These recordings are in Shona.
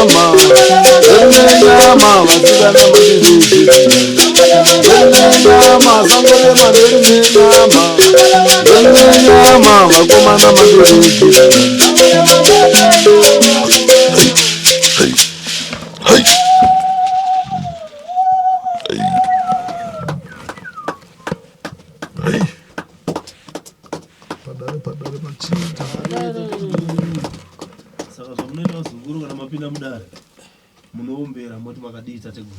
nyama vasikana nyama sangore mandere nyama vakomana mandere padare machinda saka zvamunoita zunguru kana mapinda mudare munoombera moti makadiita teguru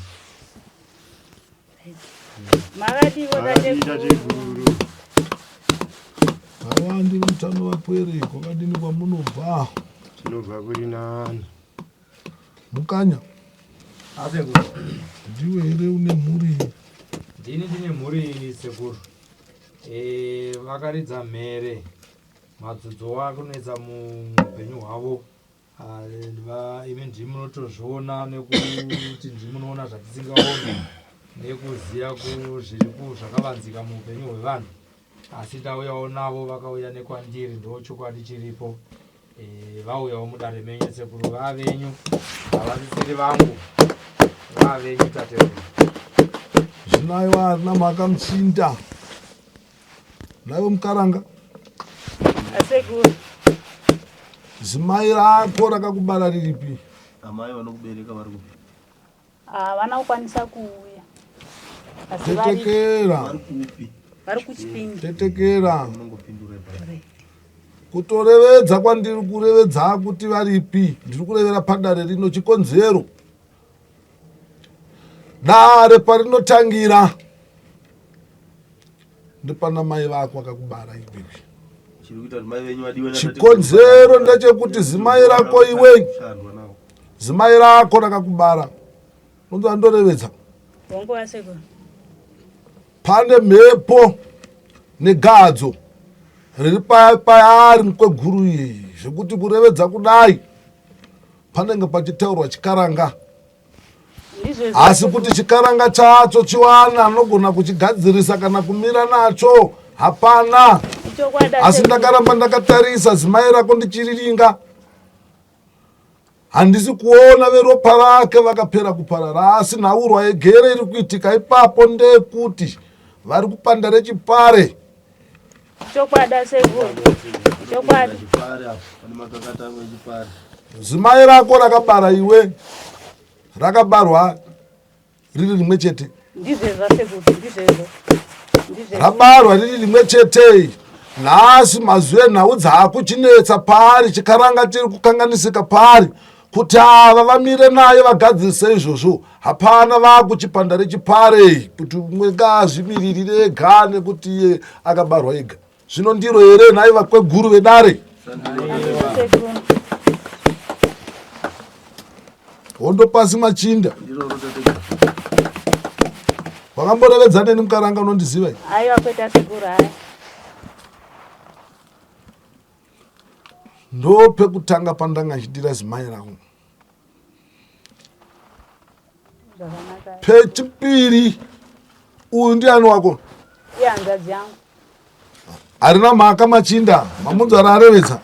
makadiitateguru awandi mutano wapwereko kadini kwamunobva tinobva kuri nani mukanya asekuru ndiwe here une mhuri ndine mhuri sekuru vakaridza mhere madzodzo wakunoedza muupenyu hwavo imi ndimunotozviona nekuti ndimunoona zvatisingaoni nekuziva zvakavanzika muupenyu hwevanhu asi tauyawo navo vakauya nekwandiri ndo chokwadi chiripo vauyawo mudare menyu sekuru vavenyu havasisiri vangu vavenyu tatekuru zvinaiwa harina mhaka muchinda naiwe mukaranga asekuru zimai rako rakakubara riripi amai vanokubereka vari kupi havana kukwanisa kuuya tetekera vari kupi vari kuchipinda tetekera unongopindura kutorevedza kwandiri kurevedza kuti varipi ndiri kurevera padare rino chikonzero dare parinotangira ndipana mai vako vakakubara iwewe chikonzero ndechekuti zimai rako iwe zimai rako rakakubara unonzwa ndorevedza vongo asekuru pane mhepo negadzo riri paari mukweguru iyi zvekuti kurevedza kudai panenge pachitaurwa chikaranga asi kuti chikaranga chacho chiwana anogona kuchigadzirisa kana kumira nacho hapana asi ndakaramba ndakatarisa zimai rako ndichiriringa handisi kuona veropa rake vakapera kuparara asi nhaurwa yegere iri kuitika ipapo ndekuti vari kupanda rechipare chokwada sekuru chokwada zimai rako rakabara iwe rakabarwa riri rimwe chete ndizvezva sekuru ndizvezvo rabarwa riri rimwe chete nhasi mazuva enhau dzaakuchinetsa pari chikaranga chiri kukanganisika pari kuti ava vamire naye vagadzirise izvozvo hapana vakuchipanda rechipare kuti umwe ngaazvimiririre ega nekuti iye akabarwa ega zvino ndiro here nhai vakweguru vedare hondo pasi machinda wakamborevedza neni mukaranga unondiziva aiwa kweta sekuru hai ndo pekutanga pandanga nchidira zimai rangu pechipiri uyu ndiani wako ihanzvadzi yangu harina mhaka machinda mamunzo ararevedza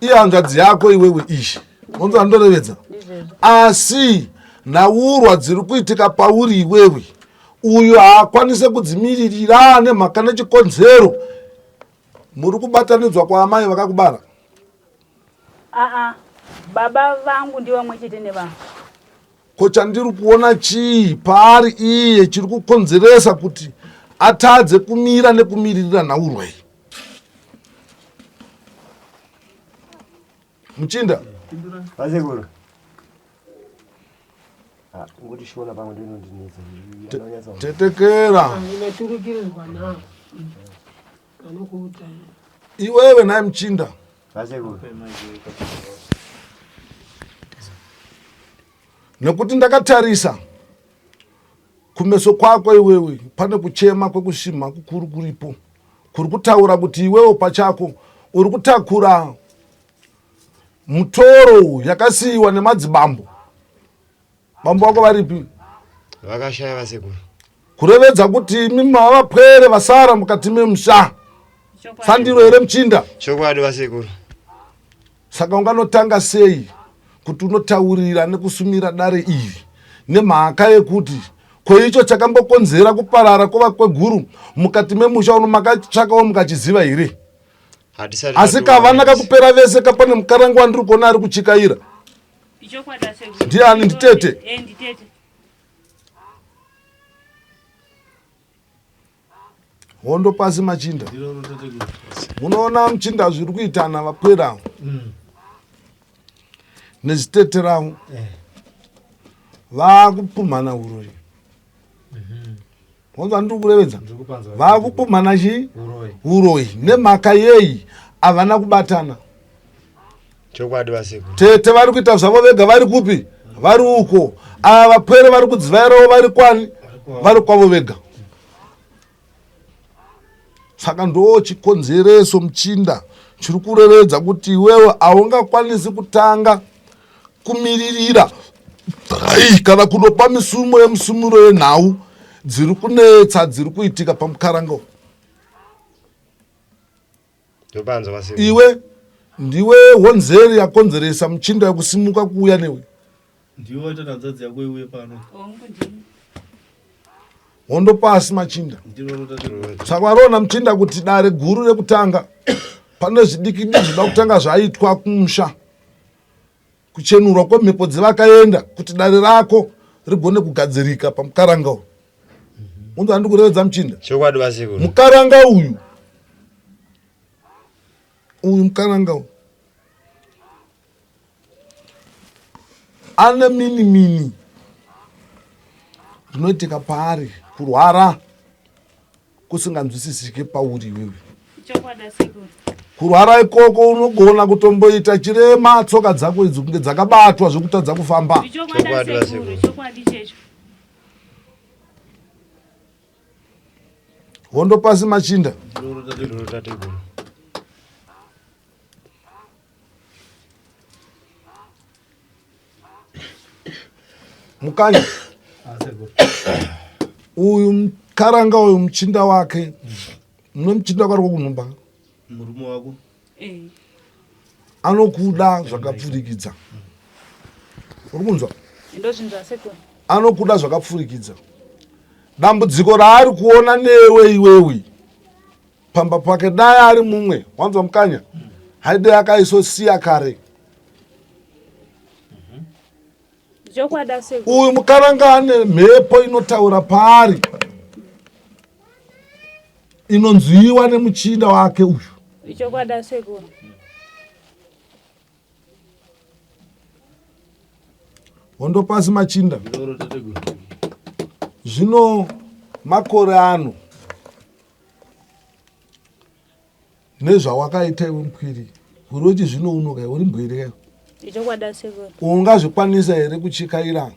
ihanzvadzi yako iwewe ishi munzo andorevedza asi nhaurwa dziri kuitika pauri iwewe uyu haakwanise kudzimiririra nemhaka nechikonzero muri kubatanidzwa kwaamai vakakubara baba vangu ndivo mwe chete nevangu ko chandiri kuona chii paari iye chiri kukonzeresa kuti atadze kumira nekumiririra nhaurwa iyi muchinda vasekuru tetekera iwewe naye muchinda nekuti ndakatarisa kumeso kwako iwewe pane kuchema kwekushima kukuru kuripo kuri kutaura kuti iwewe pachako uri kutakura mutoro yakasiyiwa nemadzibambo. Bambo wako varipi? Vakashaya vasekuru. Kurevedza kuti imi mavapwere vasara mukati memusha. Sandiro here muchinda. Chokwadi vasekuru. Saka unganotanga sei kuti unotaurira nekusumira dare iri nemhaka yekuti kweicho chakambokonzera kuparara kwova kweguru mukati memusha uno makatsvakawo mukachiziva here? Asi kavana kakupera vese kapane mukarangu wandiri kuona ari kuchikaira. Ndiani? Nditete. Hondo pasi machinda. Munoona muchinda zviri kuitana vapwera nezitete ravo vakupumhana uroi. Wanza ndiri kurevedza vakupumhana chi uroi nemhaka yei havana kubatana. Chokwadi vasekuru. Tete vari kuita zvavo vega, vari kupi? Vari uko. Ava vapwere vari kudzivairawo vari kwani? Vari kwavo vega. Saka ndo chikonzereso muchinda chiri kurevedza kuti iwewe haungakwanisi kutanga kumiririra kana kunopa misumo yemusumuro yenhau dziri kunetsa dziri kuitika pamukarango. Iwe ndiwe honzeri yakonzeresa muchinda yekusimuka kuuya newe. Ndiwe waita nhanzadzi yako iwe pano. Hondo pasi machinda. Saka varona muchinda kuti dare guru rekutanga pane zvidikidi zvida kutanga zvaitwa kumusha kuchenurwa kwemhepo dzevakaenda kuti dare rako rigone kugadzirika pamukaranga. Unzo handi kurevedza muchinda. Chokwadi vasekuru. Mukaranga uyu mukaranga ane mini zvinoitika paari, kurwara kusinganzwisisike pauri iwewe. Kurwara ikoko unogona kutomboita chirema tsoka dzako idzi kunge dzakabatwa zvekutadza kufamba. Hondo pasi machinda. Mukanya uyu mukaranga uyu muchinda wake mune muchinda wake ari kunhumba murume wako anokuda zvakapfurikidza. Uri kunzwa? Anokuda zvakapfurikidza. Dambudziko raari kuona newe iwewe pamba pake dai ari mumwe, wanzwa mukanya, haide akaisosiya kare. Uyu mukaranga ane mhepo inotaura paari inonzwiwa nemuchinda wake uyu. Hondo pasi machinda. Zvino makore ano nezvawakaita iwe mukwiri urochi zvino unoka uri mbwiri ungazvikwanisa here kuchikaira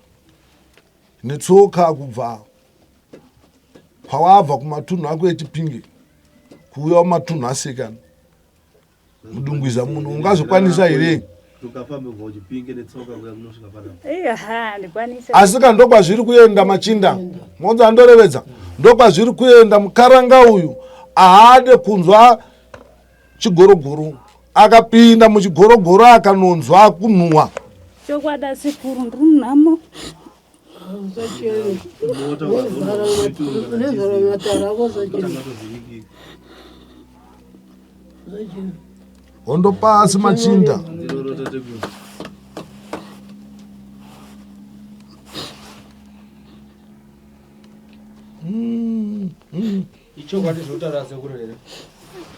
netsoka kubva kwawabva kumatunhu ako eChipinge kuuya kumatunhu aSekana mudungwiza muno ungazvikwanisa here? Asi ka ndokwazviri kuenda machinda. Monzo andorevedza ndokwazviri kuenda. Mukaranga uyu haade kunzwa chigorogoro, akapinda muchigorogoro akanonzwa kunhuhwa. Chokwada sikuru ndiri munhamo. Hondo pasi machinda. Icho kwadi zvotaura sekuru here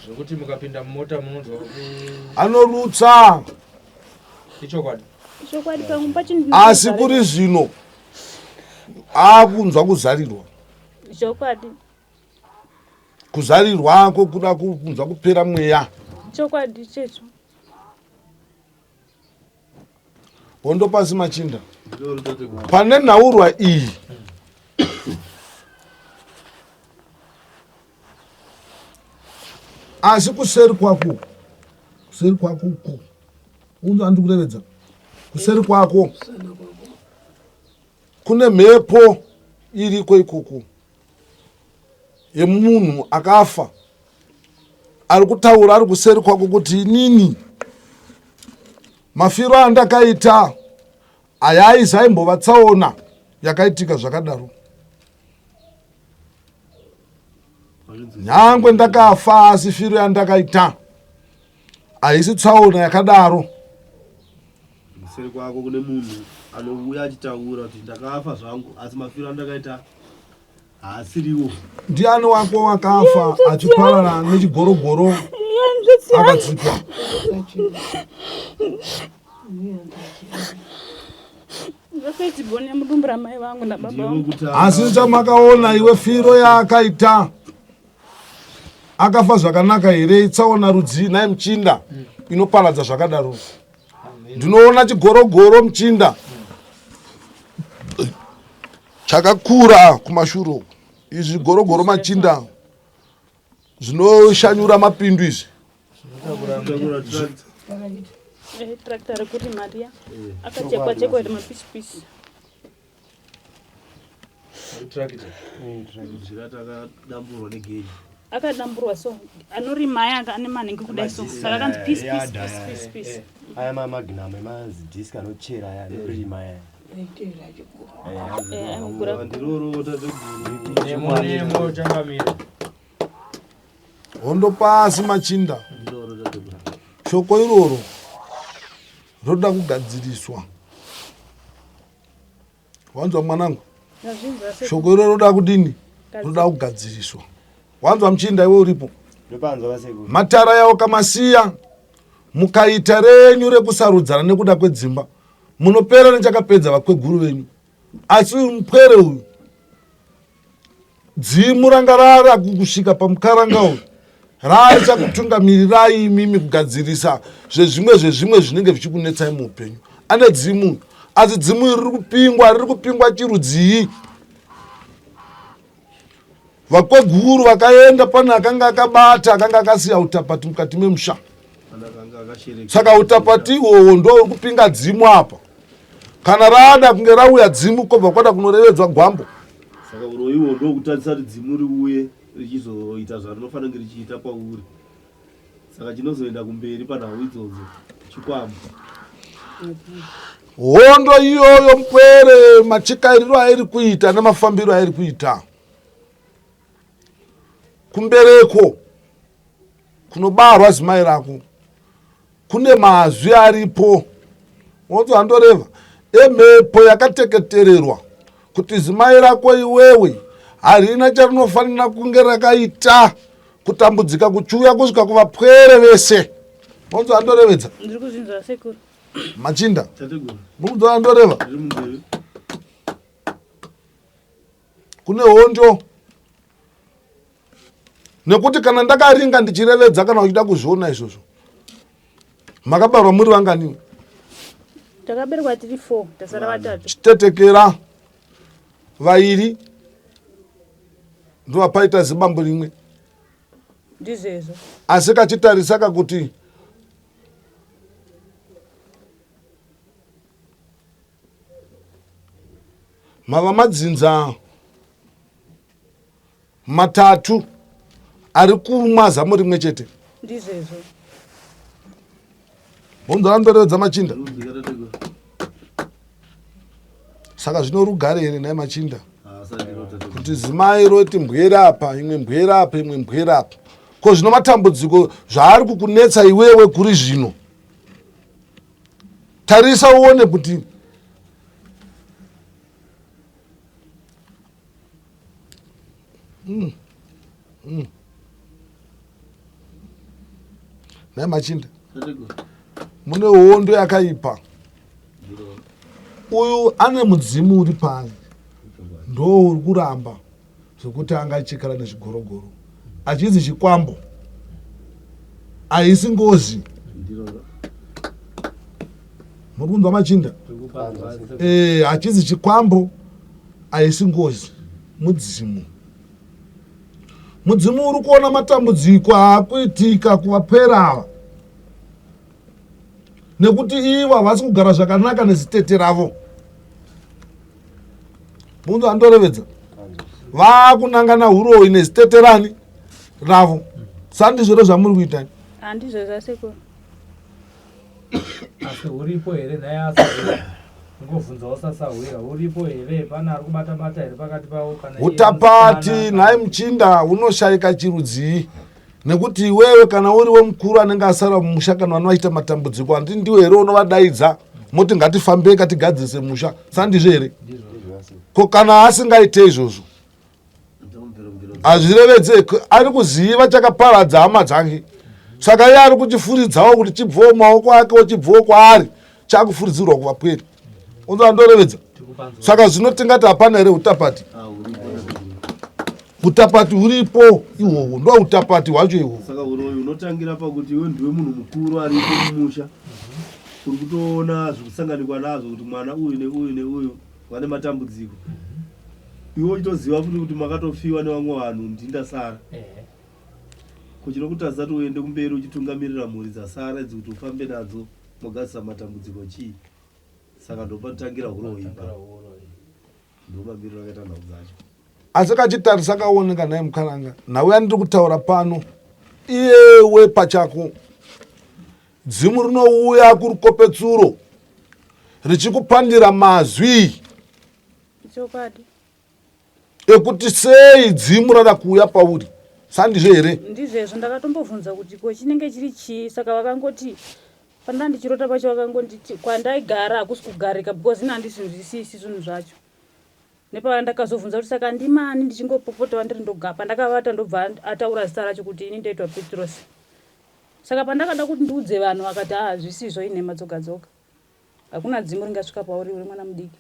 zvokuti mukapinda mumota munonzwa anorutsa. Icho kwadi pamwe pachini asi kuri zvino akunzwa kuzarirwa. Chokwadi kuzarirwa kokuda kunzwa kupera mweya. Chokwadi checho. Hondo pasi machinda. Pane nhaurwa iyi asi kuseri kwako uko unzo handi kurevedza kuseri kwako kune mhepo iriko ikoko yemunhu akafa ari kutaura ari kuseri kwako kuti inini mafiro andakaita ayaizi aimbova tsaona yakaitika zvakadaro. Nyangwe ndakafa asi firo yandakaita haisi tsaona yakadaro. Seri kwako kune munhu anouya achitaura kuti ndakafa zvangu asi mafiro andakaita haasiriwo. Ndiani wako wakafa achiparara nechigorogoro akadzikwa? Zvakaitibone mudumbu ramai vangu nababa vangu. Asi chamakaona iwe firo yaakaita akafa zvakanaka here? Tsaona rudzi naye muchinda inoparadza zvakadaro. Ndinoona chigorogoro muchinda chakakura kumashure. Izvi gorogoro machinda zvinoshanyura mapindu izvi. Tractor rekuti Maria akachekwa chekwa iri mapisi. Zvirataka negeji. Akadamburwa so anorima aya ane manhengi kudai so saka kanzi piece. Aya magnum emazidisk anochera aya anorima aya. Hondo pasi machinda. Shoko iroro roda kugadziriswa. Wanzwa mwanangu? Shoko iroro roda kudini? Roda kugadziriswa. Wanzwa muchinda iwe uripo? Matara yawo kamasiya mukaita renyu rekusarudzana nekuda kwedzimba munopera nechakapedza vakweguru venyu. Asi mupwere uyu dzimu ranga rara kusvika pamukaranga uyu raichakutungamirirai imimi kugadzirisa zvezvimwe zvinenge zvichikunetsai muupenyu. Ane dzimu asi dzimu iri riri kupingwa chirudzii. Vakweguru vakaenda pane akanga akabata akanga akasiya utapati mukati memusha. Saka utapati ihwohwo ndo uri kupinga dzimu apa. Kana rada kunge rauya dzimu kobva kwada kunorevedzwa gwambo. Saka uroyiwo ndo kutadzisa kuti dzimu riuye richizoita zvarinofanira kunge richiita pauri. Saka chinozoenda kumberi panhau idzodzo chikwambo. Hondo iyoyo mupwere machikairiro airi kuita nemafambiro airi kuita kumbereko kunobarwa zimai rako kune mazwi aripo. Wonzi andoreva emhepo yakateketererwa kuti zimai rako iwewe harina charinofanira kunge rakaita kutambudzika kuchiuya kusvika kuvapwere vese. Wonzi andorevedza Ndiri kuzvinzwa sekuru. machinda Tateguru. mundu andoreva Riri mumberi. kune hondo nekuti kana ndakaringa ndichirevedza kana uchida kuzviona izvozvo. Makabarwa muri vangani? Takaberwa tiri 4 tasara vatatu. Chitetekera vairi ndo paita zibambo rimwe. Ndizvo. Asi kachitarisa kakuti mava madzinza matatu ari kumwa zamu rimwe chete. Ndizvo. Honzo andorevedza machinda. Tateguru. Saka zvino rugare here naye machinda Tateguru. kuti zimai roti mbwera apa imwe mbwera apa imwe mbwera apa. Ko zvino matambudziko zvaari kukunetsa iwewe kuri zvino. Tarisa uone kuti naye machinda Tateguru. mune hondo yakaipa. Uyu ane mudzimu uri pari ndo uri kuramba zvokuti angachikara nezvigorogoro achizi chikwambo haisi ngozi. Muri kunzwa machinda? Hachizi chikwambo haisi ngozi. Mudzimu uri kuona matambudziko akuitika kuvapwera ava nekuti ivo havasi kugara zvakanaka nezitete ravo. Mundu andorevedza vakunangana uroi nezitete rani ravo. Sandizvero zvamuri kuitani? Handizvo zvasekuru. Asi uripo here naye asari ngovhunzawo sasahwira uripo here pana ari kubata-bata here pakati pavo kana utapati nhaye muchinda hunoshayika chirudzii nekuti iwewe kana uri wemukuru anenge asara mumusha kana vana vachiita matambudziko handi ndiwe here unovadaidza moti ngatifambei katigadzirise musha sandizvo here ko kana asingaite izvozvo hazvirevedze ari kuziva chakaparadza hama dzake saka iye ari kuchifuridzawo kuti chibvowo maoko ake ochibvowo kwaari chakufuridzirwa kuvapweri unzandorevedza saka zvino tingati hapana here utapati utapati huripo ihwohwo ndo utapati hwacho ihwohwo saka unotangira pakuti iwe ndiwe munhu mukuru aripo mumusha uri kutoona zvikusanganikwa nazvo kuti mwana uyu neuyu neuyu vane matambudziko iwe uchitoziva futi kuti makatofiwa nevamwe vanhu ndindasara kuchino kuti asati uende kumberi uchitungamirira mhuri dzasara idzi kuti ufambe nadzo mogadzisa matambudziko chii saka ndopatotangira uroipa ndomamiriro akaita nhau dzacho asi kachitarisa kaoneka naye mukaranga nhauya ndiri kutaura pano iyewe pachako dzimu rinouya kurukopetsuro richikupandira mazwi chokwadi ekuti sei dzimu rada kuuya pauri sandizvo here ndizvezvo ndakatombobvunza kuti ko chinenge chiri chii saka vakangoti pandanga ndichirota pacho vakangonditi kwandaigara hakusi kugarika because ina handisinzwisisi zvinhu zvacho nepandakazobvunza kuti saka ndimani ndichingopopota ndiri ndogara pandakavata ndobva ataura zita racho kuti ini ndoitwa Petros. Saka pandakada kuti ndiudze vanhu vakati zvisizvo inhema dzoga-dzoga hakuna dzimu ringasvika pauri uri mwana mudiki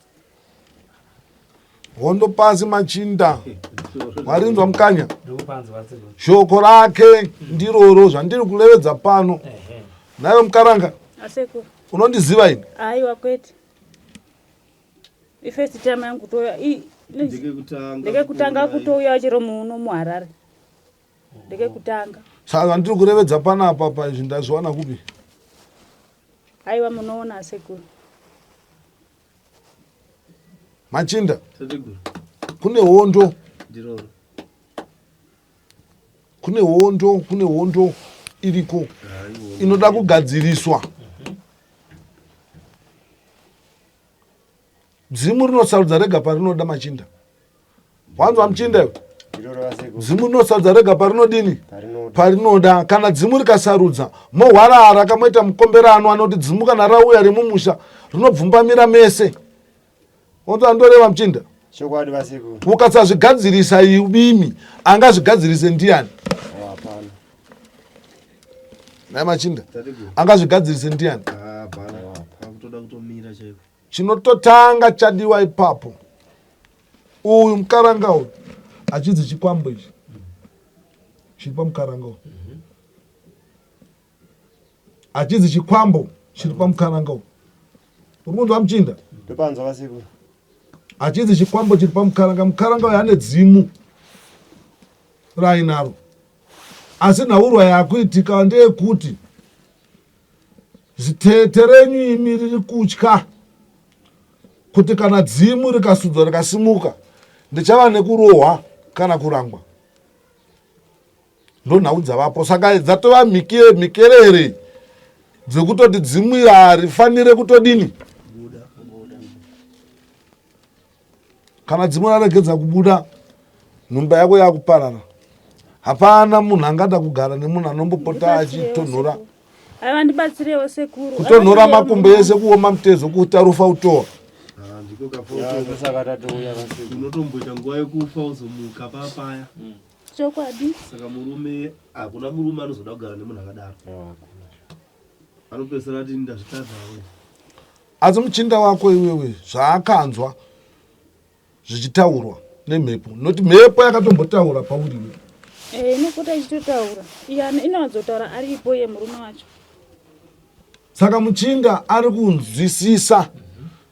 hondo pasi machinda warinzwa mukanya shoko rake ndiroro zvandiri kulevedza pano nayo mukaranga aseko unondiziva ini aiwa kwete ifirst time yangu kutoya ndeke kutanga kutoya chero muno muHarare ndeke kutanga saka ndiri kulevedza panapa paizvi ndazviwana kupi aiwa munoona aseko machinda kune hondo kune hondo iriko inoda kugadziriswa dzimu rinosarudza rega parinoda machinda wanzwa muchinda iwe dzimu rinosarudza rega parinodini parinoda kana dzimu rikasarudza mohwarara kamoita mukomberano anoti dzimu kana rauya remumusha rinobvumbamira mese ondoreva muchinda chokwadi vasiku ukasazvigadzirisa ibimi angazvigadzirise ndiani naye machinda angazvigadzirise ndiani chinototanga chadiwa ipapo uyu mukaranga uyu achidzi chikwambo ichi chiri pamukaranga uyu achidzi chikwambo chiri pamukaranga uyu uri kunzwa muchinda topanzwa vasiku achidzi chikwambo chiri pamukaranga mukaranga uyu ane dzimu rainaro asi nhaurwa yakuitika ndeyekuti zitete renyu imi riri kutya kuti kana dzimu rikasudzwa rikasimuka ndichava nekurohwa kana kurangwa ndo nhau dzavapo saka dzatova mikerere dzekutoti dzimu iri harifanire kutodini kana dzimu raregedza kubuda nhumba yako yakuparara hapana munhu angada kugara nemunhu anombopota achitonhora aiwa ndibatsirewo sekuru kutonhora makumbo ese kuoma mutezo kuita rufa utowa saka tatouya vasiku unotomboita nguva yekufa uzomuka papaya chokwadi saka murume hakuna murume anozoda kugara nemunhu akadaro anopesera ati ndazvitadzawe asi muchinda wako iwewe zvaakanzwa zvichitaurwa nemhepo noti mhepo yakatombotaura pauriwe inopota ichitotaura inowanzotaura aripo ye murume wacho saka muchinda ari kunzwisisa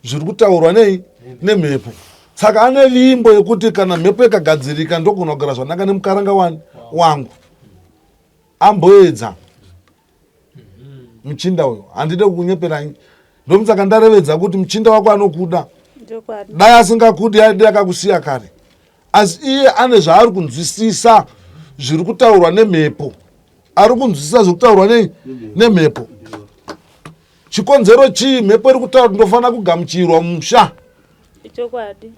zviri kutaurwa nei nemhepo saka ane vimbo yekuti kana mhepo ikagadzirika ndogona kugara zvanaka nemukaranga wangu amboedza muchinda uyo handide kukunyeperai ndomusaka ndarevedza kuti muchinda wako anokuda dai asingakudi aidi akakusiya kare asi iye ane zvaari kunzwisisa zviri kutaurwa nemhepo ari kunzwisisa zviri kutaurwa nei nemhepo chikonzero chii mhepo iri kutaura kuti ndofanira kugamuchirwa musha. Ichokwadi.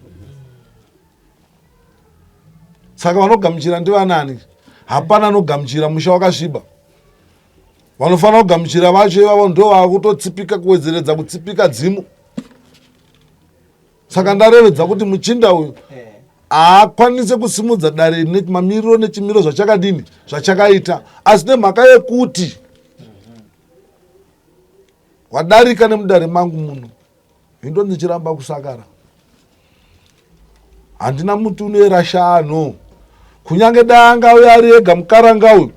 Saka vanogamuchira ndivanani? Hapana anogamuchira musha wakasviba. Vanofanira kugamuchira vacho ivavo ndo vakutotsipika kuwedzeredza kutsipika dzimu. Saka ndarevedza kuti muchinda uyu haakwanise kusimudza dare nemamiriro nechimiro zvachakadini zvachakaita, asi nemhaka yekuti wadarika nemudare mangu muno, hindo ndichiramba kusakara. Handina muti unoera shano, kunyange danga uyo ari ega mukaranga uyu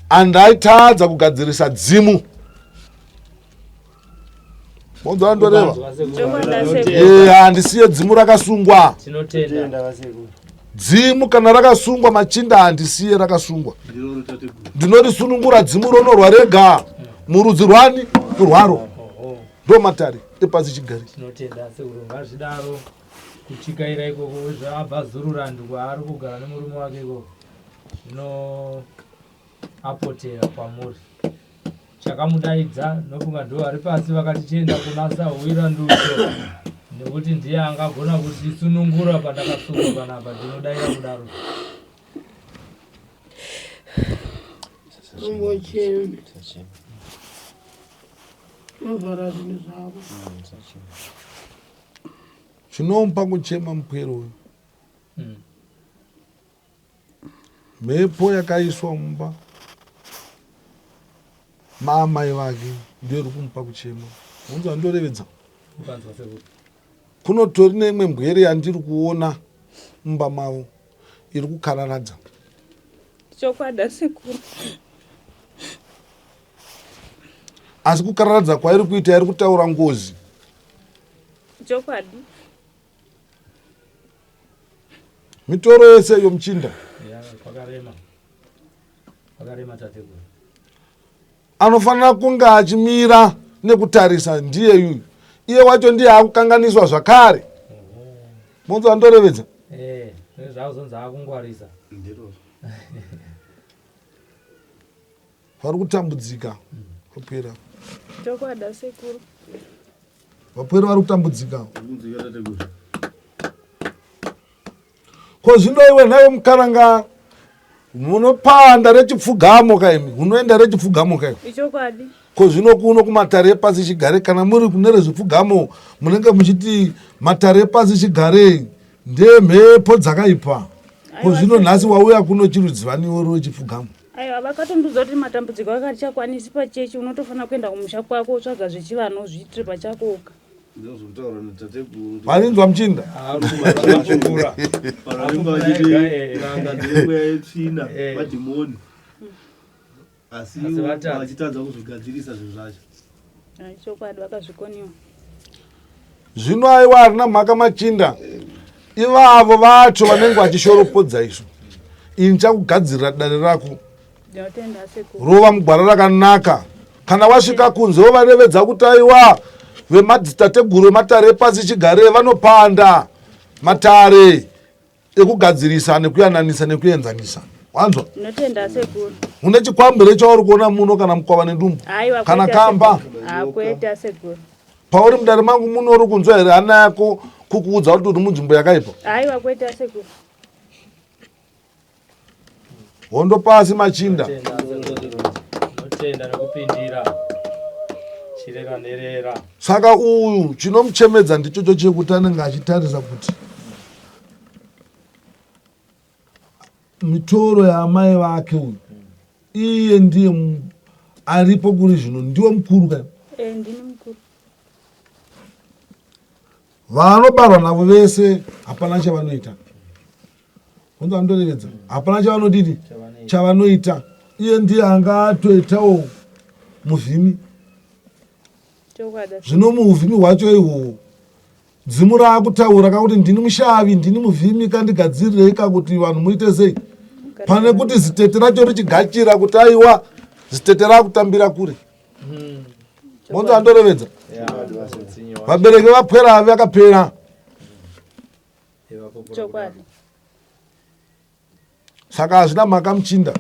andaitadza kugadzirisa dzimu. Bonzo andoreva handisiye dzimu rakasungwa. Dzimu kana rakasungwa machinda handisiye rakasungwa. Ndinorisunungura dzimu ronorwa rega murudzi rwani rwaro. Ndo matare epasi chigari. Tinotenda seurunga zvidaro kuchikaira ikoko zvabva Zururandi kwaari kugara nemurume wake ikoko zvino apotera kwamuri. Chakamudaidza nofunga ndo ari pasi vakati tienda kunasa hwira nduso nekuti ndiye angagona kutisunungura pandakasungwa panapa. Ndinodaira kudaro. Zvinomupa kuchema mupwero uyu. Mhepo yakaiswa mumba maamai vake ndiyo iri kumupa kuchema. Unzwa ndorevedza. Kunotori neimwe mbwere yandiri kuona mumba mavo iri kukararadza. Chokwadi sekuru. Asi kukararadza kwairi kuita iri kutaura ngozi. Chokwadi. Mitoro yese yomuchinda anofanira kunge achimira nekutarisa ndiye yuyu. Iye wacho ndiye akukanganiswa zvakare. Bonzo andorevedza. Zvazonza akungwarisa. Vari kutambudzika kupera. Chokwadi sekuru. Vapwere vari kutambudzika. Ko zvino iwe nhayo mukaranga munopanda rechipfugamo kaimi, unoenda rechipfugamo kaimi. Ichokwadi. Ko zvino kuno kumatare epasi chigare kana muri kune rezvipfugamo munenge muchiti matare epasi chigare ndemhepo dzakaipa. Ko zvino nhasi wauya kuno chirudzivaniwo rwechipfugamo. Aiwa vakatondiudza kuti matambudziko akati chakwanisi pachechi unotofanira kuenda kumusha kwako utsvaga zvechivano zviitire pachakoka. Varinzwa muchinda. Asi vachitadza kuzvigadzirisa zvinhu zvacho. Chokwadi vakazvikoniwa. Zvino aiwa harina mhaka machinda. Ivavo vacho vanenge vachishoropodza izvo. Ini ndichakugadzirira dare rako. Ndinotenda sekuru. Rova mugwara rakanaka. Kana wasvika kunze wovarevedza kuti aiwa vemadzitateguru ematare epasi chigare vanopanda matare ekugadzirisa nekuyananisa nekuenzanisa. Wanzwa? Ndinotenda sekuru. Une chikwambire chauri kuona muno kana mukova nedumbu kana kamba? Hakwete sekuru. Pauri mudare mangu muno uri kunzwa here hana yako kukuudza kuti uri munzvimbo yakaipa? Aiwa kwete sekuru. Hondo pasi machinda. Notenda nekupindira. Chirera nerera. Saka uyu chinomuchemedza ndichocho chekuti anenge achitarisa kuti mitoro yaamai vake uyu iye ndiye aripo kuri zvino ndiwo mukuru kai. Ndini mukuru. Vanobarwa navo vese hapana chavanoita. Kunza ndorevedza. Hapana chavanodini? Chavanoita. Iye ndiye anga atoitawo muvhimi. Zvino muuvhimi hwacho ihwohwo dzimu raakutaura kakuti ndini mushavi, ndini muvhimi, kandigadzirirei kakuti vanhu muite sei. Pane kuti zitete racho richigachira kuti aiwa zitete raakutambira kure. Bonzo andorevedza. Vabereki vapwera ave vakapera. Chokwadi. Saka hazvina mhaka muchinda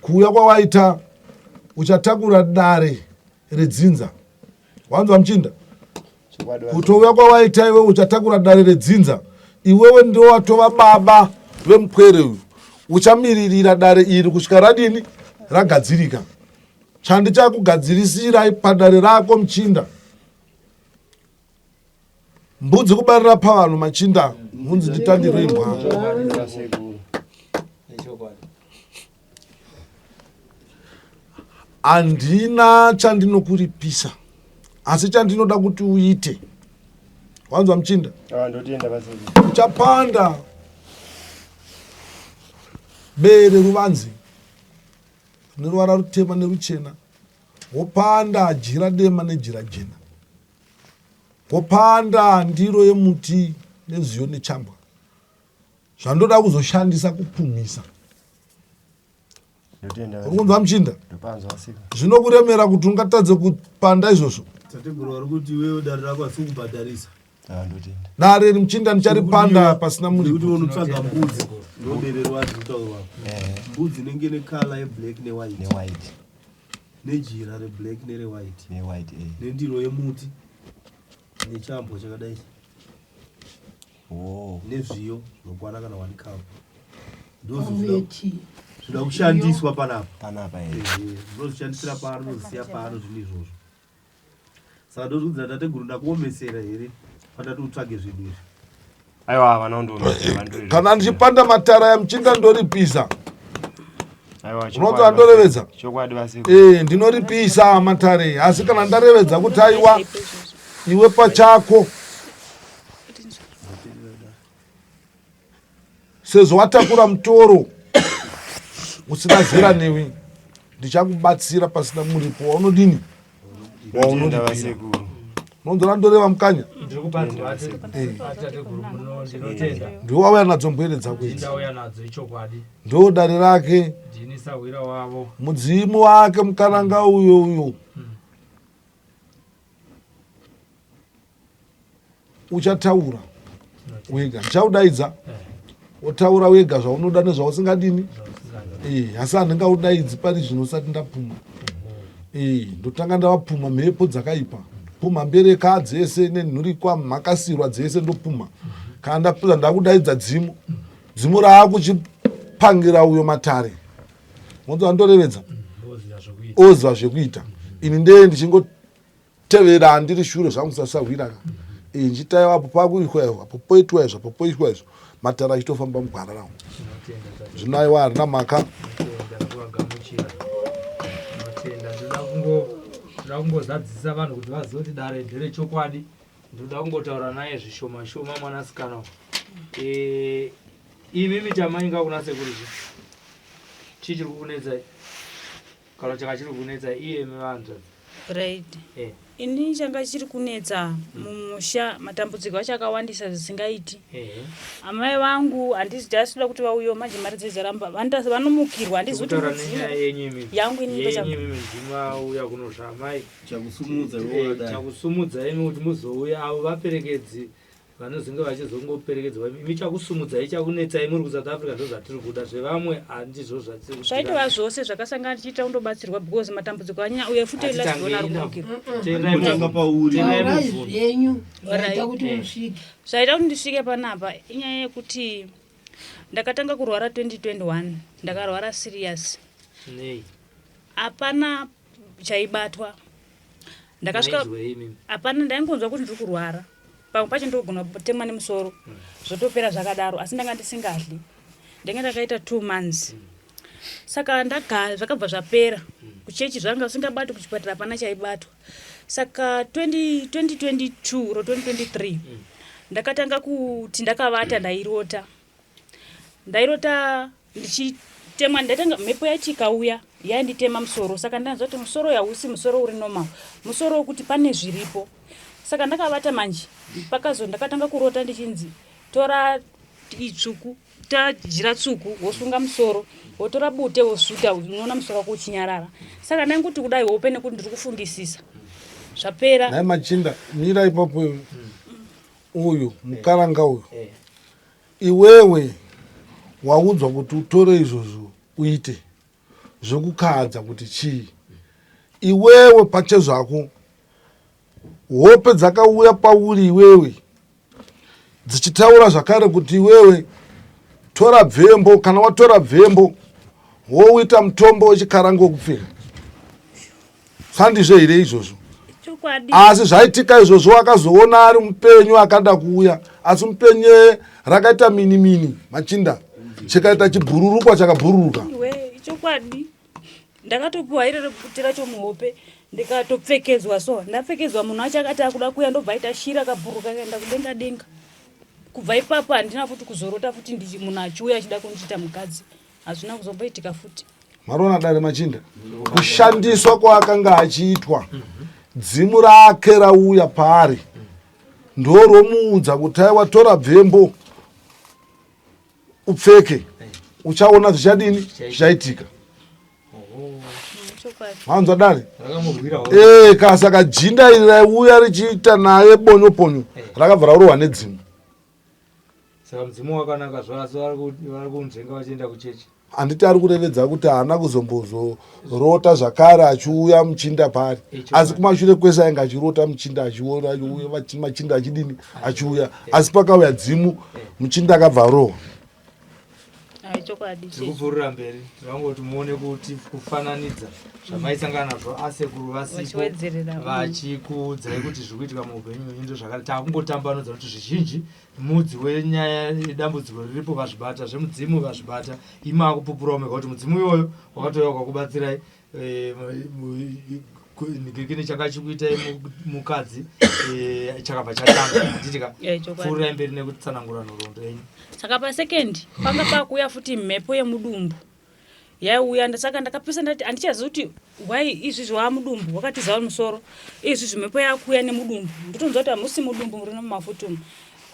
kuuya kwawaita uchatakura dare redzinza wanzwa Mchinda Chokwadi kutouya kwawaita iwe uchatakura dare redzinza iwewe ndio watova baba vemupwere uyu uchamiririra dare iri kusvika radini ragadzirika chandichakugadzirisira padare rako Mchinda mbudzi kubarira pavanhu Machinda hunzi nditandirwe imbwa handina chandinokuripisa asi chandinoda kuti uite wanzwa Mchinda ndotenda vasekuru uchapanda bere ruvanzi neruvara rutema neruchena wopanda jira dema nejira jena wopanda ndiro yemuti neziyo nechambwa zvandoda kuzoshandisa kupumisa ndotenda urikunzwa Mchinda ndopanzwa vasekuru zvinokuremera kuti ungatadze kupanda izvozvo tateguru vari kuti iwewe dare rako asi kubhadharisa ndotenda dare Mchinda ndicharipanda pasina kuti muripo unotsvaga mbudzi ndoberero wacho kutaurwa mbudzi inenge nekala yeblack newhite newhite nejira reblack nerewhite newhite nendiro yemuti nechambo chakadai nezviyo zvinokwana kana 1 cup ndozvinoda kushandiswa panapa ndozvishandisira pano nozisiya pano zvinhu izvozvo saka ndozviudzira tateguru ndakuomesera here patati utsvage zvinhu izvi aiwa vanaundoomesera kana ndichipanda matara ya Mchinda ndoripisa unonzwa chokwadi ndorevedza chokwadi vasekuru ndinoripisa matare asi kana ndarevedza kuti aiwa iwe pachako sezvo watakura mutoro usina zera newe ndichakubatsira pasina muripo waunodini ndotenda waunodipira vasekuru unonzwa ndoreva mukanya ndiri kubanzwa tateguru muno ndinotenda ndiwo wauya nadzo mbwere dzako idzi ndauya nadzo ichokwadi ndo dare rake ndini sahwira wavo mudzimu wake mukaranga uyo uchataura wega ndichaudaidza wotaura wega zvaunoda nezvausingadini asi handingaudaidzi pari zvino usati ndapuma ndotanga ndavapuma mhepo dzakaipa puma mbereka dzese nenhurikwa mhakasirwa dzese ndopuma kana ndapedza ndakudaidza dzimu raakuchipangira uyo matare monzwa ndorevedza oziva zvekuita ini ndee ndichingotevera handiri shure zvangu sasahwiraka nchitaiwa apo pakuitwa izvo apo poitwa izvo apo poitwa izvo matara achitofamba mugwara rawo zvino aiwa harina mhaka ndoda kungozadzisa vanhu kuti vazive kuti dare nderechokwadi ndoda kungotaura naye zvishoma shoma mwanasikana imimi chamainga kuna sekuru chichiri kukunetsai kana chaka chiri kukunetsai iyemi vanhu right ini changa chiri kunetsa mumusha matambudziko acho akawandisa zvisingaiti amai vangu handisi ndasida kuti vauyo manje mari dzezaramba vanomukirwa handisi kuti yangu inimauya kunozvamai chakusumudza imi kuti muzouya avo vaperekedzi vanozenge vachizongoperekedzwa imi chakusumudzai chakunetsai muri kuSouth Africa ndo zvatiri kuda zvevamwe handizvo zvatiri zvaitova zvose zvakasangana tichiita kundobatsirwa because matambudziko anyanya uye futi kutanga pauri zvaita kuti ndisvike panapa inyaya yekuti ndakatanga kurwara 2021 ndakarwara serious hapana chaibatwa ndakasvika hapana ndaingonzwa kuti ndiri kurwara pamwe pacho ndogona kutemwa nemusoro zvotopera zvakadaro asi ndanga ndisingadli ndenge ndakaita 2 months saka zvakabva zvapera kuchechi zvanga usingabati kuchipatara hapana chaibatwa saka 2022 ro 2023 ndakatanga kuti ndakavata ndairota ndichitemwa ndatanga mhepo yacho ikauya yainditema musoro saka ndanzwa kuti musoro yausi musoro uri normal musoro wekuti pane zviripo saka ndakavata manje ndakatanga kurota ndichinzi tora itsvuku tajira tsvuku wosunga musoro wotora bute wosuta unoona musoro wako uchinyarara saka ndainguti kudai hope nekuti ndiri kufungisisa zvapera nai Machinda mira ipapo uyu mukaranga uyu iwewe waudzwa kuti utore izvozvo uite zvokukadza kuti chii iwewe pache zvako hope dzakauya pauri iwewe dzichitaura zvakare kuti iwewe tora bvembo, kana watora bvembo wouita mutombo wechikaranga wekupfeka. Sandizvo here izvozvo? chokwadi Asi zvaitika izvozvo akazoona ari mupenyu akada kuuya, asi mupenyu rakaita mini Machinda chikaita chibhururukwa chakabhururuka. iwe chokwadi ndakatopiwa iri rekuti racho muhope ndikatopfekedzwa so ndapfekedzwa munhu acho akati akuda kuya ndobva aita shira akabhururuka akaenda kudenga denga. Kubva ipapo handina futi kuzorota futi munhu achiuya achida kundiita mukadzi, hazvina kuzomboitika futi. Marona Dare Machinda, kushandiswa kwaakanga achiitwa dzimu rake rauya paari ndoromuudza kuti aiwa tora bvembo upfeke, uchaona zvichadini zvichaitika. Chokwadi Manzwa Dare? Rakamubwirawo. Kasaka jinda iri raiuya richiita naye bonyo rakabva rarohwa nedzimu. Saka mudzimu wakanaka zvasi vari kunzvenga vachienda kuchechi. Handiti ari kurevedza kuti haana kuzombozorota zvakare achiuya Muchinda pari, asi kumashure kwese ainge achirota Muchinda achiuya, Machinda achidini achiuya, asi pakauya dzimu Muchinda akabva arohwa. chokwadi Tikupfuurira mberi tirangoti muone kuti kufananidza zvamaisangana nazvo asekuru vasipo vachikuudzai kuti zviri kuitika muupenyu hwenyu zvakare takungotambanudza kuti zvizhinji mudzi wenyaya yedambudziko riripo vazvibata zvemudzimu vazvibata ima kupupurawo mega kuti mudzimu iyoyo wakatouya kwakubatsirai kine changa chikuitai mukadzi chakabva chatanga atitika pfuurirai mberi nekutsanangura nhoroondo yenyu. Saka pasekendi panga pakuuya futi mhepo yemudumbu yaiuya, saka ndakapesa ndati handichazivi kuti wai izvi zvamudumbu wakati zava musoro izvi zvimhepo yakuuya nemudumbu ndotonzwa kuti hamusi mudumbu muri nomumafutumu.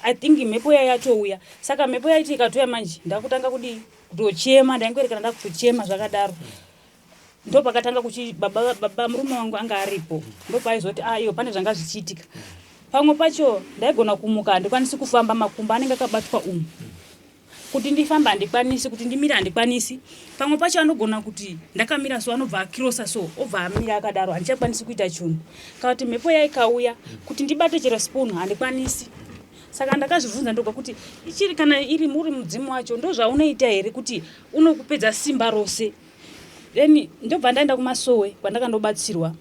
I think mhepo yatouya, saka mhepo yaiti ikatouya manje ndakutanga kutochema, ndaingwerekana ndakutochema zvakadaro. Ndo pakatanga baba murume wangu anga aripo, ndo paizoti iyo pane zvanga zvichiitika. Pamwe pacho ndaigona kumuka handikwanisi kufamba, makumbo anenge akabatwa kuti ndifamba handikwanisi, kuti ndimira handikwanisi. Pamwe pacho anogona kuti ndakamira so anobva akirosa so obva amira akadaro handichakwanisi kuita chinhu. Kuti mhepo yaikauya kuti ndibate chero spoon handikwanisi. Saka ndakazvibvunza ndoga kuti ichiri kana iri muri mudzimu wacho ndo zvaunoita here kuti unokupedza simba rose. Then ndobva ndaenda kumasowe kwandakandobatsirwa.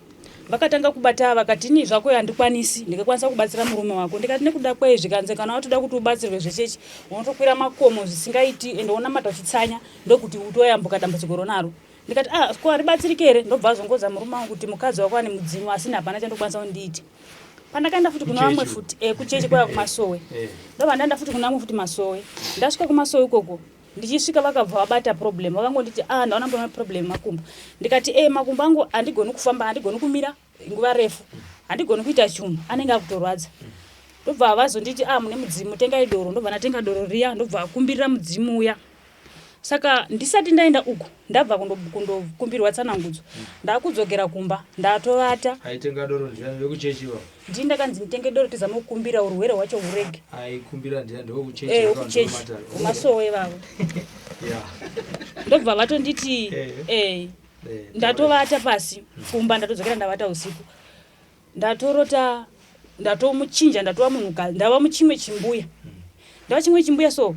Vakatanga kubata vakati ni zvako handikwanisi, ndikakwanisa kubatsira murume wako. Ndikati nekuda kwei zvikanze kana watoda kuti ubatsirwe zvechechi unotokwira makomo zvisingaiti ende unamata uchitsanya ndokuti utoyambuka dambudziko ronaro. Ndikati ko aribatsirike here, ndobva azongodza murume wangu kuti mukadzi wako ane mudzimu asi hapana chandokwanisa kundiita. Pandakaenda futi kuna vamwe futi kuchechi kwaya kumasowe. Ndobva ndaenda futi kuna vamwe futi masowe. Ndasvika kumasowe ikoko ndichisvika vakabva vabata problem, vakangonditi ndaona mbona problem makumbo. Ndikati makumbo angu handigoni kufamba, handigoni kumira nguva refu, handigoni kuita chinhu, anenge akutorwadza. Ndobva vazonditi mune mudzimu tengai doro. Ndobva ndatenga doro riya ndobva akumbirira mudzimu uya. Saka ndisati ndaenda uko ndabva kundokumbirwa tsanangudzo, ndakudzokera kumba ndatovata. Aitenga doro ndiani wekuchechiwa? Ndini ndakanzi nditenge doro tizame kukumbira urwere hwacho hurege. Aikumbira ndiani ndewekuchechi? Kuchechi kumasowe vavo. Ndobva vatonditi ndatovata pasi kumba, ndatodzokera ndavata usiku. Ndatorota, ndatomuchinja, ndatova munhukadzi, ndava muchimwe chimbuya. Ndava chimwe chimbuya so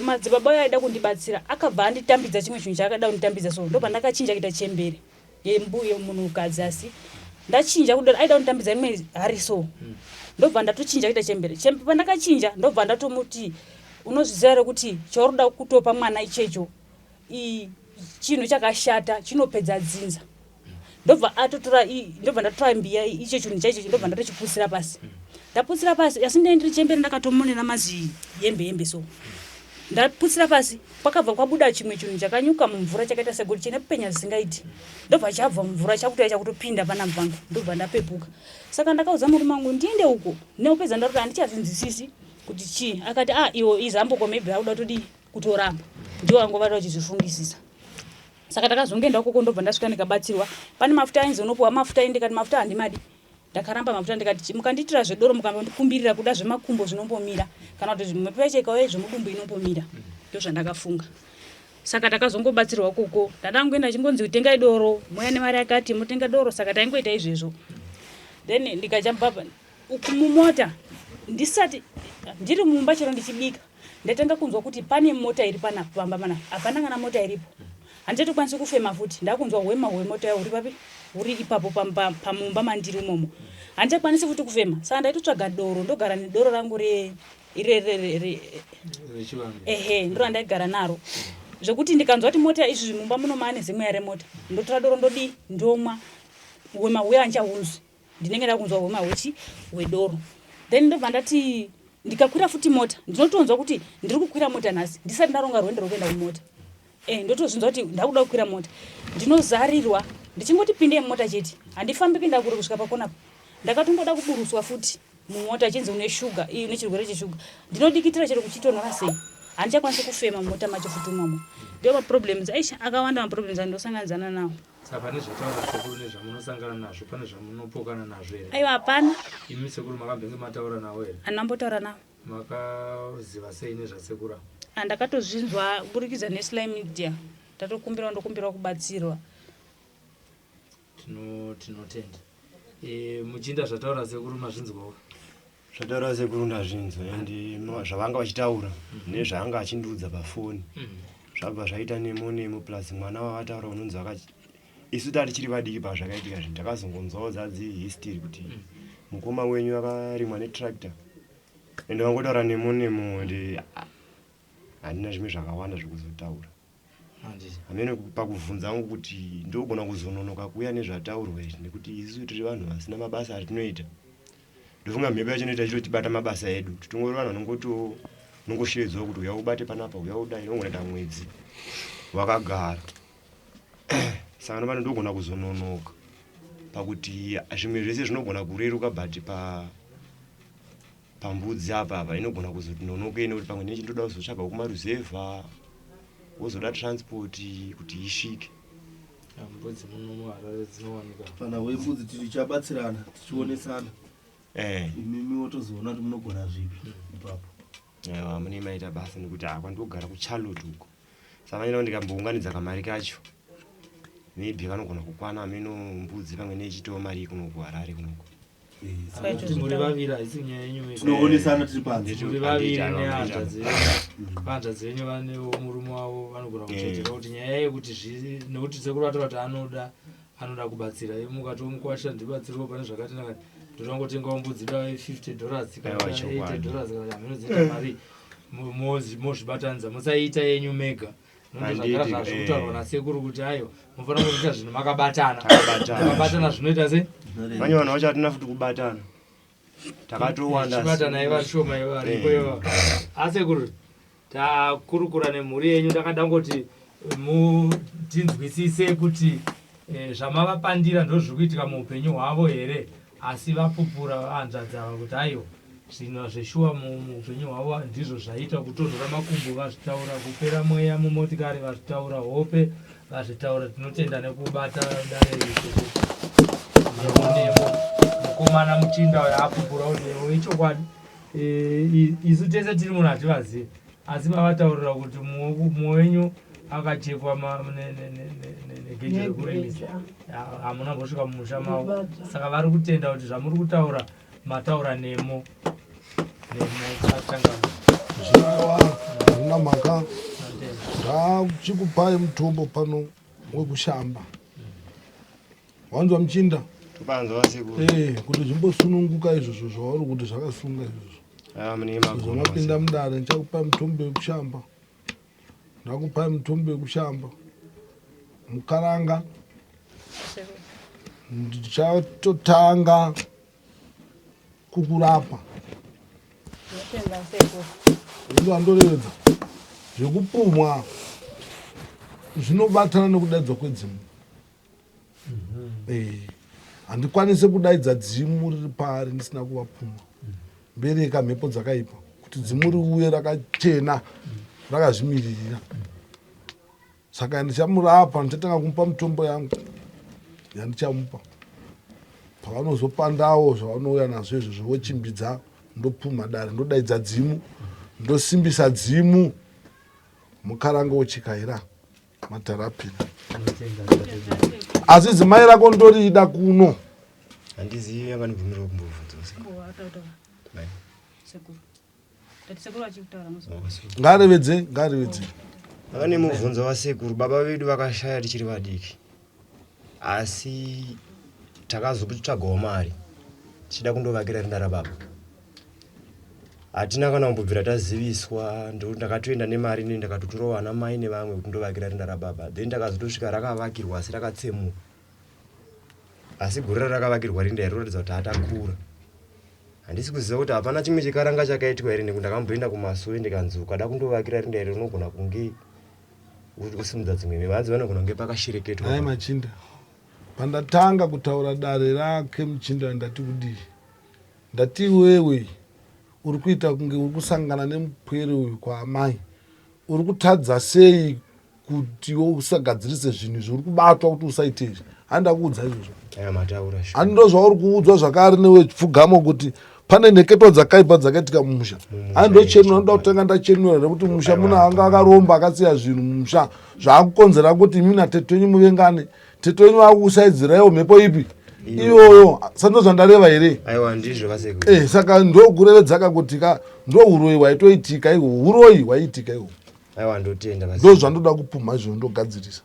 madzibaba ayo aida kundibatsira akabva anditambidza chimwe chinhu chaakada kunditambidza so ndobva ndakachinja kuita chembere yembuya munhukadzi, asi ndachinja kudaro aida kunditambidza imwe hari so ndobva ndatochinja kuita chembere. Pandakachinja ndobva ndatomuti unozviziva here kuti chaurikuda kutopa mwana ichecho chinhu chakashata chinopedza dzinza. Ndobva ndatora mbiya icho chinhu chaicho ndobva ndatochiputsira pasi. Ndaputsira pasi asi ndiri chembere ndakatomonera mazi yembe so ndaputsira pasi kwakabva kwabuda chimwe chinhu chakanyuka mumvura chakaita segoti chine penya zisingaiti. Ndobva chabva mumvura chakutoya chakutopinda pana mvangu, ndobva ndapepuka. Saka ndakaudza murume wangu ndiende uko neupedza ndaroti handichazvinzwisisi kuti chii. Akati iwo izamboko maybe auda todi kutoramba, ndiwo angova vachizvifungisisa. Saka ndakazongoenda ukoko ndobva ndasvika ndikabatsirwa. Pane mafuta ainzi unopuwa mafuta, ndikati mafuta handimadi. Ndakaramba mafuta ndikati mukandiitira zvedoro mukandikumbirira kuda zvemakumbo zvinombomira kana kuti mhepo yacho ikauya zvemudumbu inombomira, ndo zvandakafunga. Saka ndakazongobatsirwa ukoko, ndandangoenda chingonzi tengai doro, mweya nemari akati mutenga doro. Saka taingoita izvezvo. then ndikachambaba mumota ndisati ndiri mumba chero ndichibika ndatanga kunzwa kuti pane mota iri panapa hapana kana mota iripo handitokwanisi kufema futi ndakunzwa hwema hwemota uri papi uri ipapo pamumba mandiri umomo handikwanisi futi kufema saka ndaitotsvaga doro ndogara nedoro rangu ndo randaigara naro zvekuti ndikanzwa kuti mota izvi mumba muno maane zimwe yare mota ndotora doro ndodi ndomwa hwema hwe hanchaunzwi ndinenge ndakunzwa hwema hwedoro then ndobva ndati ndikakwira futi mota ndinotonzwa kuti ndiri kukwira mota nhasi ndisati ndaronga rwendo rwokuenda kumota ndotozvinzwa kuti ndakuda kukwira mota ndinozarirwa ndichingoti pinde mumota chete handifambi kuenda kuri kusvika pakonapo ndakatongoda kuburuswa futi mumota chinzi une shuga iyi une chirwere cheshuga ndinodikitira chero kuchitonhora sei handichakwanisi kufema mumota macho futi umomo ndio maproblems aisha akawanda maproblems andosanganidzana nawo saka pane zvataura sekuru nezvamunosangana nazvo pane zvamunopokana nazvo here aiwa hapana imi sekuru makambenge mataura nawo here handambotaura nawo makaziva sei nezvasekuru ndakatozvinzwa kuburikidza neslime media ndokumbira kubatsirwa tinotenda muchinda zvataura sekuru mazvinzwawo zvataura sekuru ndazvinzwa ende zvavanga vachitaura nezvaanga achindiudza pafoni zvabva zvaita nemo plus mwana wavataura unonzi isu tati chiri vadiki pazvakaitika zvinhu takazongonzwawo dzadzi history kuti mukoma wenyu akarimwa netractor ende vangotaura nemo ende handina zvimwe zvakawanda zvekuzotaura hamene pakubvunza angu kuti ndogona kuzononoka kuuya nezvataurwa izvi nekuti isu tiri vanhu vasina mabasa atinoita ndofunga mhepo yachinoita chitotibata mabasa edu titongori vanhu vanongoshedzwa kuti uya ubate panapa uya udai nongoenda mwedzi wakagara saka nopano ndogona kuzononoka pakuti zvimwe zvese zvinogona kureruka but pambudzi apa inogona kuzononoka nekuti pamwe nechi ndoda kuzotsvaga kumaruzevha wozoda transport kuti isvike mbudzi munomu harare dzinowanika kana webudzi tichabatsirana tichionesana imimi wotozoona kuti munogona zvipi ipapo aiwa mune maita basa nekuti kwandogara kucharlotte uko saka manena ndikambounganidza kamari kacho maybe kanogona kukwana ameno mbudzi pamwe nechitawo mari kuno kuharare kunoko kuti muri vaviri haisi nyaya yenyu tinoonesana tiri panze muri vaviri nehanzva dzenyu vanewo murume wavo vanogona kuchetera kuti nyaya yekuti nekuti sekuru vataura kuti anoda kubatsira mukatomukwasha ndibatsiriwo pane zvakati nakati ndotangotengawo mbudzi dawa $50 kana $80 kana hamenodzita mari mozvibatanidza musaita yenyu mega nondozvagara zvazvokutaurwa nasekuru kuti ayo mufanira kuita zvinhu makabatana zvinoita se vanye vanhu vacho hatina futi kubatana takatowandachibatana iva shoma ivaripo iva asekuru takurukura nemhuri yenyu ndakada ngoti mutinzwisise kuti zvamavapandira ndozviri kuitika muupenyu hwavo here asi vapupura hanzvadzava kuti aiyo zvinhu zveshuwa muupenyu hwavo ndizvo zvaita kutonhora makumbo vazvitaura kupera mweya mumotikari vazvitaura hope vazvitaura tinotenda nekubata dare mukomana muchinda yaapupura kuti ichokwadi isu tese tiri munhu hativazivi asi vavataurira kuti mumwe wenyu akachekwa negeji rekuremisa hamuna mbosvika mumusha mavo saka vari kutenda kuti zvamuri kutaura mataura nemo hazvina mhaka ndachikupai mutombo pano wekushamba wanzwa muchinda kuti zvimbosununguka izvozvo zvauri kuti zvakasunga izvozvo zvamapinda mudare ndichakupai mutombo wekushamba ndakupai mutombo wekushamba mukaranga ndichatotanga kukurapa ndo andorevedza zvekupumwa zvinobatana nekudaidzwa kwedzimu handikwanisi kudaidza dzimu riri pari ndisina kuvapumwa mbereka mhepo dzakaipa kuti dzimu riuye rakachena rakazvimiririra saka ndichamurapa ndichatanga kumupa mutombo yangu yandichamupa pavanozopandawo zvavanouya nazvo izvo zvochimbidza ndopuma dare ndodaidza dzimu ndosimbisa dzimu mukaranga wochikaira matarapira asi dzimai rako ndorida kuno handizivi yanganibvumira kumbobvunza ngarevedze akanimubvunza wasekuru baba vedu vakashaya tichiri vadiki asi takazotsvagawo mari tichida kundovakira rinda rababa hatina kana kumbobvira taziviswa ndakatoenda nemari ine ndakatotorawo vana mai nevamwe kuti ndovakira rinda rababa then takazotosvika rakavakirwa asi rakatsemuka asi gore rakavakirwa rinda iri roratidza kuti hatakura handisi kuziva kuti hapana chimwe chikaranga chakaitwa here nekuti ndakamboenda kumasuwe ndikanzi ukada kundovakira rinda iri unogona kunge usimudza dzimwe mivadzi vanogona kunge pakashereketwa. Hai Machinda, pandatanga kutaura dare rake Muchinda ndati kudii, ndati wewe uri kuita kunge uri kusangana nemupwere uyu kwa amai, uri kutadza sei kuti usagadzirise zvinhu izvi uri kubatwa kuti usaite izvi. Handakuudza izvozvo, hando zvauri kuudzwa zvakare newepfugamo kuti pane nheketo dzakaipa dzakaitika mumusha. Handochenura, ndoda kutanga ndachenura nekuti musha muna anga akaromba akasiya zvinhu mumusha zvaakukonzera kuti imi nateto wenyu muvengane. Teto wenyu vakusaidziraiwo mhepo ipi iyoyo, sando zvandareva here? Aiwa ndizvo vasekuru. Saka ndokurevedzaka kuti ndo uroyi waitoitika ihwo, uroyi waiitika ihwo. Aiwa ndotenda vasekuru. Ndo zvandoda kupumha izvo ndogadzirisa.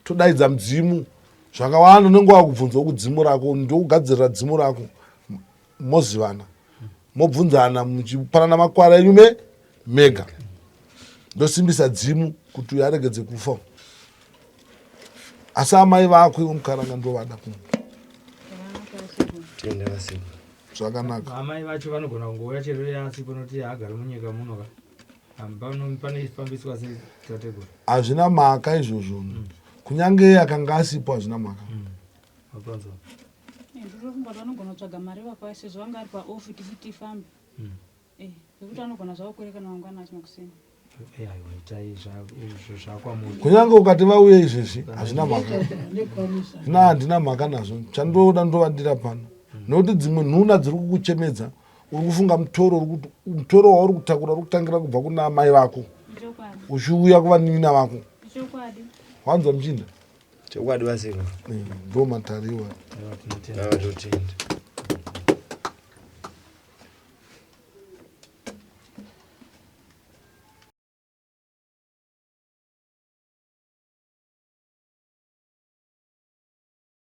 Todaidza mudzimu zvakawanda unenge wakubvunzawo kudzimu rako, ndokugadzirira dzimu rako. Mozivana, mobvunzana muchipanana makwara enyu mega. Ndosimbisa dzimu kuti uyaregedze kufa. Asi amai vako iwe mukaranga ndovada kumwe. Tenda vasekuru. Zvakanaka. Amai vacho vanogona kungouya chero yasi kunoti agara munyika muno ka. Panofambiswa sei tateguru. Hazvina mhaka izvozvo. Kunyange akanga asipo hazvina mhaka. Wapanzwa. Ndinokumbata vanogona kutsvaga mari vapa sezvo vanga ari paofi tifambe. Zvekuti anogona zvavo kuerekana mangwana achina kusema. Kunyange ukati vauye izvezvi hazvina mhaka. Handina mhaka nazvo. Chandoda ndovandira pano. Nokuti dzimwe nhuna dziri kukuchemedza, uri kufunga mutoro wauri kutakura uri kutangira kubva kuna amai vako uchiuya kuvanina vako. Wanzwa Muchinda? Chokwadi vasekuru. Ndo matariwa. Totenda.